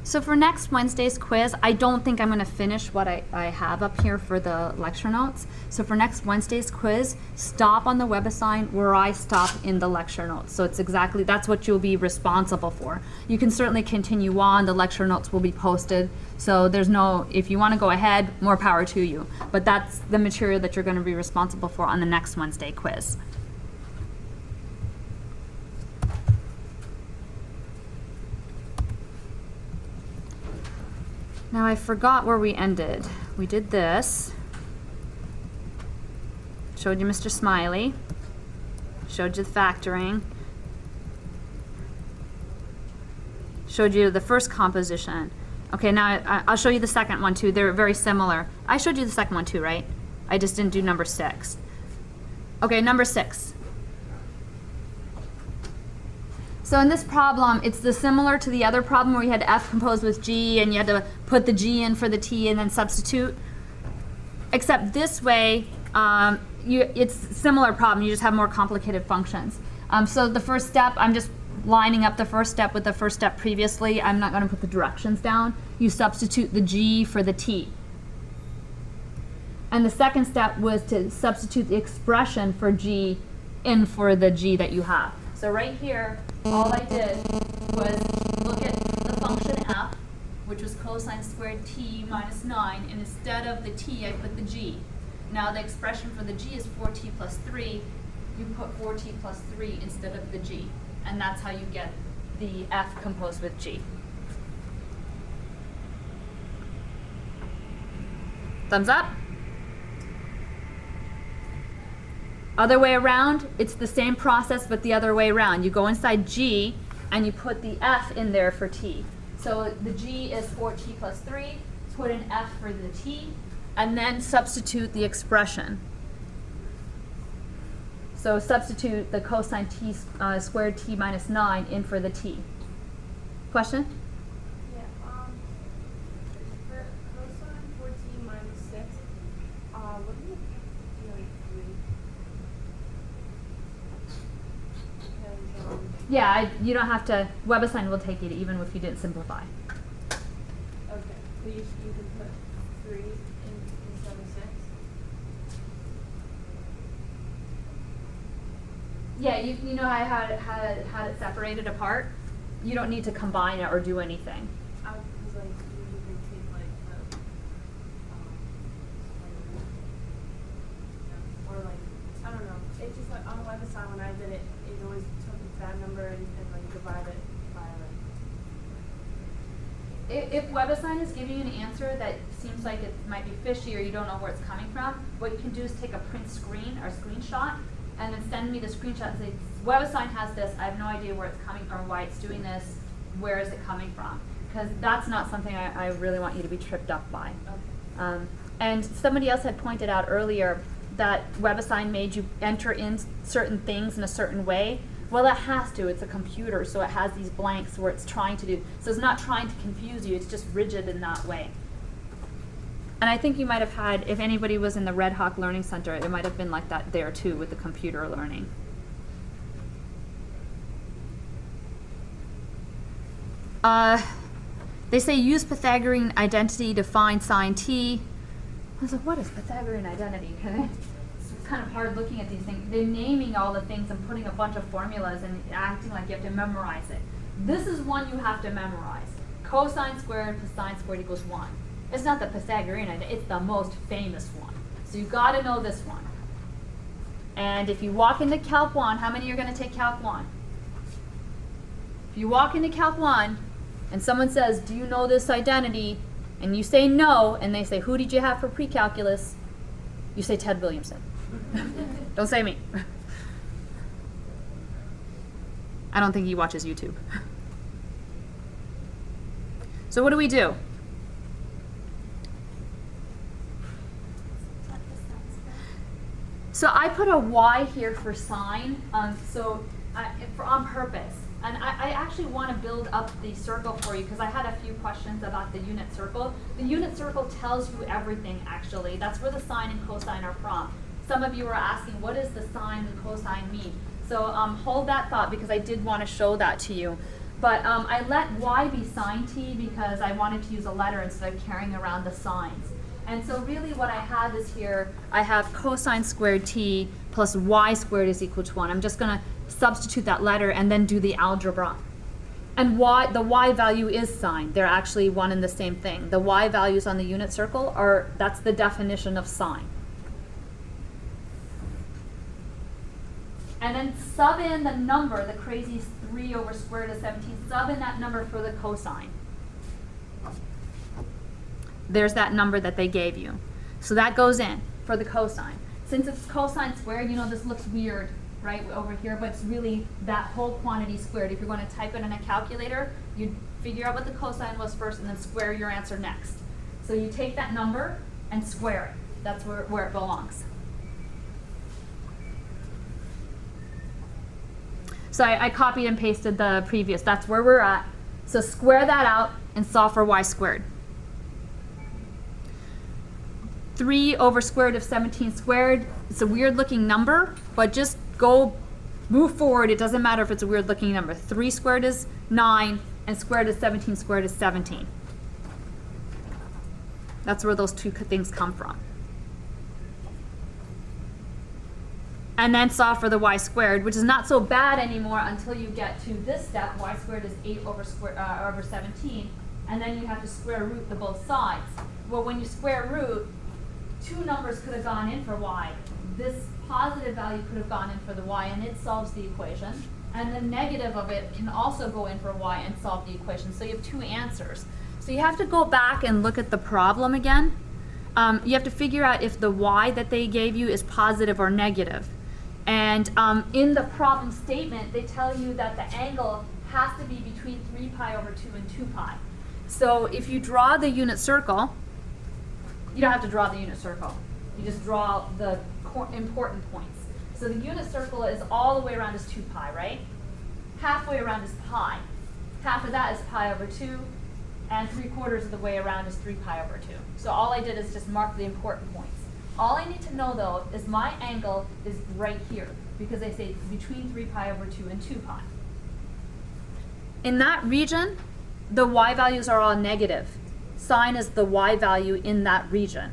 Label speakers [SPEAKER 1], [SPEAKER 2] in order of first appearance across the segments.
[SPEAKER 1] So for next Wednesday's quiz, I don't think I'm going to finish what I have up here for the lecture notes. So for next Wednesday's quiz, stop on the WebAssign where I stop in the lecture notes. So it's exactly, that's what you'll be responsible for. You can certainly continue on. The lecture notes will be posted. So there's no, if you want to go ahead, more power to you. But that's the material that you're going to be responsible for on the next Wednesday quiz. Now I forgot where we ended. We did this. Showed you Mr. Smiley. Showed you the factoring. Showed you the first composition. Okay, now I'll show you the second one too. They're very similar. I showed you the second one too, right? I just didn't do number 6. Okay, number 6. So in this problem, it's similar to the other problem where you had f composed with g and you had to put the g in for the t and then substitute. Except this way, it's a similar problem. You just have more complicated functions. So the first step, I'm just lining up the first step with the first step previously. I'm not going to put the directions down. You substitute the g for the t. And the second step was to substitute the expression for g in for the g that you have. So right here, all I did was look at the function f, which was cosine squared t minus 9, and instead of the t, I put the g. Now the expression for the g is 4t plus 3. You put 4t plus 3 instead of the g. And that's how you get the f composed with g. Thumbs up? Other way around, it's the same process, but the other way around. You go inside g, and you put the f in there for t. So the g is 4t plus 3, put an f for the t, and then substitute the expression. So substitute the cosine t squared t minus 9 in for the t. Question?
[SPEAKER 2] Yeah, for cosine 4t minus 6, what do you do like 3? Because,
[SPEAKER 1] Yeah, you don't have to, WebAssign will take it even if you didn't simplify.
[SPEAKER 2] okay, so you can put 3 instead of 6?
[SPEAKER 1] Yeah, you know I had it separated apart. You don't need to combine it or do anything.
[SPEAKER 2] Because like usually they take like the, or like, I don't know. It's just like on the website when I did it, it always took that number and like divide it by like.
[SPEAKER 1] If WebAssign is giving you an answer that seems like it might be fishy or you don't know where it's coming from, what you can do is take a print screen or screenshot and then send me the screenshot and say, WebAssign has this, I have no idea where it's coming from, why it's doing this, where is it coming from? Because that's not something I really want you to be tripped up by.
[SPEAKER 2] Okay.
[SPEAKER 1] And somebody else had pointed out earlier that WebAssign made you enter in certain things in a certain way. Well, it has to. It's a computer, so it has these blanks where it's trying to do. So it's not trying to confuse you. It's just rigid in that way. And I think you might have had, if anybody was in the Red Hawk Learning Center, it might have been like that there too with the computer learning. They say use Pythagorean identity to find sine t. I was like, what is Pythagorean identity? It's kind of hard looking at these things. They're naming all the things and putting a bunch of formulas and acting like you have to memorize it. This is one you have to memorize. Cosine squared plus sine squared equals 1. It's not the Pythagorean identity, it's the most famous one. So you've got to know this one. And if you walk into Calc 1, how many are going to take Calc 1? If you walk into Calc 1 and someone says, do you know this identity? And you say no, and they say, who did you have for pre-calculus? You say Ted Williamson. Don't say me. I don't think he watches YouTube. So what do we do? So I put a y here for sine, on purpose. And I actually want to build up the circle for you because I had a few questions about the unit circle. The unit circle tells you everything, actually. That's where the sine and cosine are from. Some of you were asking, what does the sine and cosine mean? So hold that thought because I did want to show that to you. But I let y be sine t because I wanted to use a letter instead of carrying around the signs. And so really what I have is here, I have cosine squared t plus y squared is equal to 1. I'm just going to substitute that letter and then do the algebra. And the y value is sine. They're actually one and the same thing. The y values on the unit circle that's the definition of sine. And then sub in the number, the crazy 3 over square root of 17, sub in that number for the cosine. There's that number that they gave you. So that goes in for the cosine. Since it's cosine squared, you know, this looks weird, right, over here, but it's really that whole quantity squared. If you're going to type it in a calculator, you figure out what the cosine was first and then square your answer next. So you take that number and square it. That's where it belongs. So I copied and pasted the previous. That's where we're at. So square that out and solve for y squared. 3 over square root of 17 squared. It's a weird looking number, but just move forward. It doesn't matter if it's a weird looking number. 3 squared is 9 and square root of 17 squared is 17. That's where those two things come from. And then solve for the y squared, which is not so bad anymore until you get to this step. Y squared is 8 over 17, and then you have to square root the both sides. Well, when you square root, two numbers could have gone in for y. This positive value could have gone in for the y, and it solves the equation. And the negative of it can also go in for y and solve the equation. So you have two answers. So you have to go back and look at the problem again. You have to figure out if the y that they gave you is positive or negative. And in the problem statement, they tell you that the angle has to be between 3 pi over 2 and 2 pi. So if you draw the unit circle, you don't have to draw the unit circle. You just draw the important points. So the unit circle is all the way around is 2 pi, right? Halfway around is pi. Half of that is pi over 2, and 3/4 of the way around is 3 pi over 2. So all I did is just mark the important points. All I need to know, though, is my angle is right here, because they say between 3 pi over 2 and 2 pi. In that region, the y values are all negative. Sine is the y value in that region.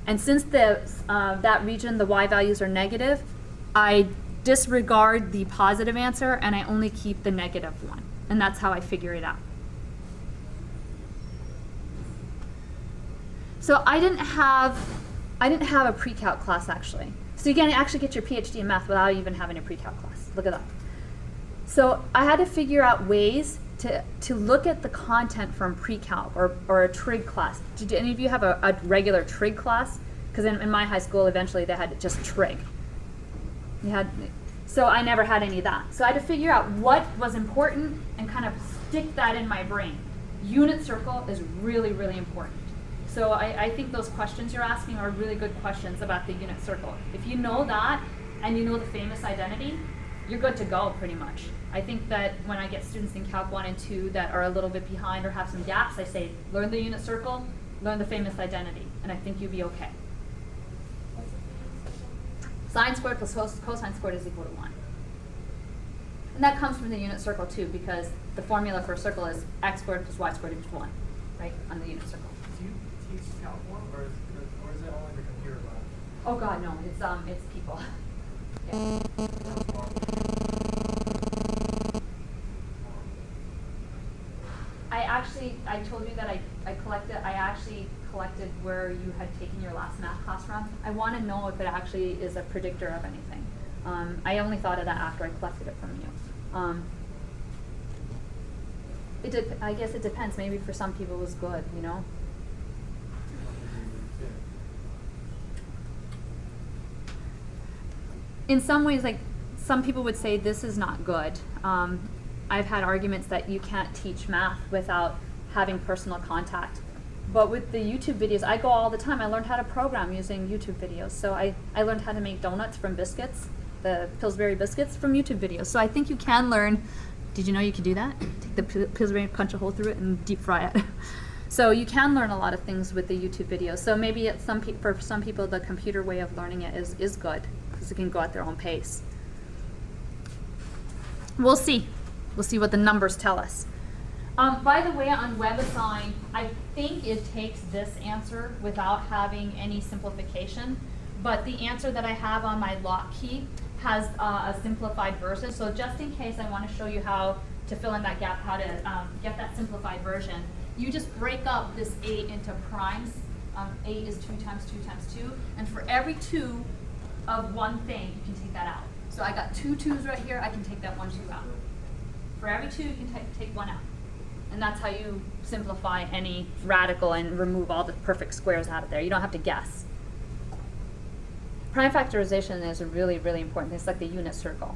[SPEAKER 1] And since that region, the y values are negative, I disregard the positive answer, and I only keep the negative one. And that's how I figure it out. So I didn't have a pre-calc class, actually. So you can actually get your PhD in math without even having a pre-calc class. Look at that. So I had to figure out ways to look at the content from pre-calc or a trig class. Did any of you have a regular trig class? Because in my high school, eventually they had just trig. So I never had any of that. So I had to figure out what was important and kind of stick that in my brain. Unit circle is really, really important. So I think those questions you're asking are really good questions about the unit circle. If you know that and you know the famous identity, you're good to go pretty much. I think that when I get students in Calc 1 and 2 that are a little bit behind or have some gaps, I say, learn the unit circle, learn the famous identity, and I think you'll be okay. Sine squared plus cosine squared is equal to 1. And that comes from the unit circle too, because the formula for a circle is x squared plus y squared equals 1, right, on the unit circle.
[SPEAKER 3] Do you teach Calc 1, or is it only the computer lab?
[SPEAKER 1] Oh God, no, it's people. Yeah. I told you that I actually collected where you had taken your last math class from. I want to know if it actually is a predictor of anything. I only thought of that after I collected it from you. I guess it depends. Maybe for some people it was good, you know? In some ways, like, some people would say this is not good. I've had arguments that you can't teach math without having personal contact. But with the YouTube videos, I go all the time. I learned how to program using YouTube videos. So I learned how to make donuts from biscuits, the Pillsbury biscuits from YouTube videos. So I think you can learn. Did you know you could do that? Take the Pillsbury, punch a hole through it, and deep fry it. So you can learn a lot of things with the YouTube videos. So maybe for some people, the computer way of learning it is good, because it can go at their own pace. We'll see. We'll see what the numbers tell us. By the way, on WebAssign, I think it takes this answer without having any simplification, but the answer that I have on my lock key has a simplified version. So just in case, I want to show you how to fill in that gap, how to get that simplified version. You just break up this 8 into primes. 8 is 2 times 2 times 2, and for every 2 of one thing, you can take that out. So I got 2 2s right here, I can take that 1 2 out. For every 2, you can take 1 out. And that's how you simplify any radical and remove all the perfect squares out of there. You don't have to guess. Prime factorization is really, really important. It's like the unit circle.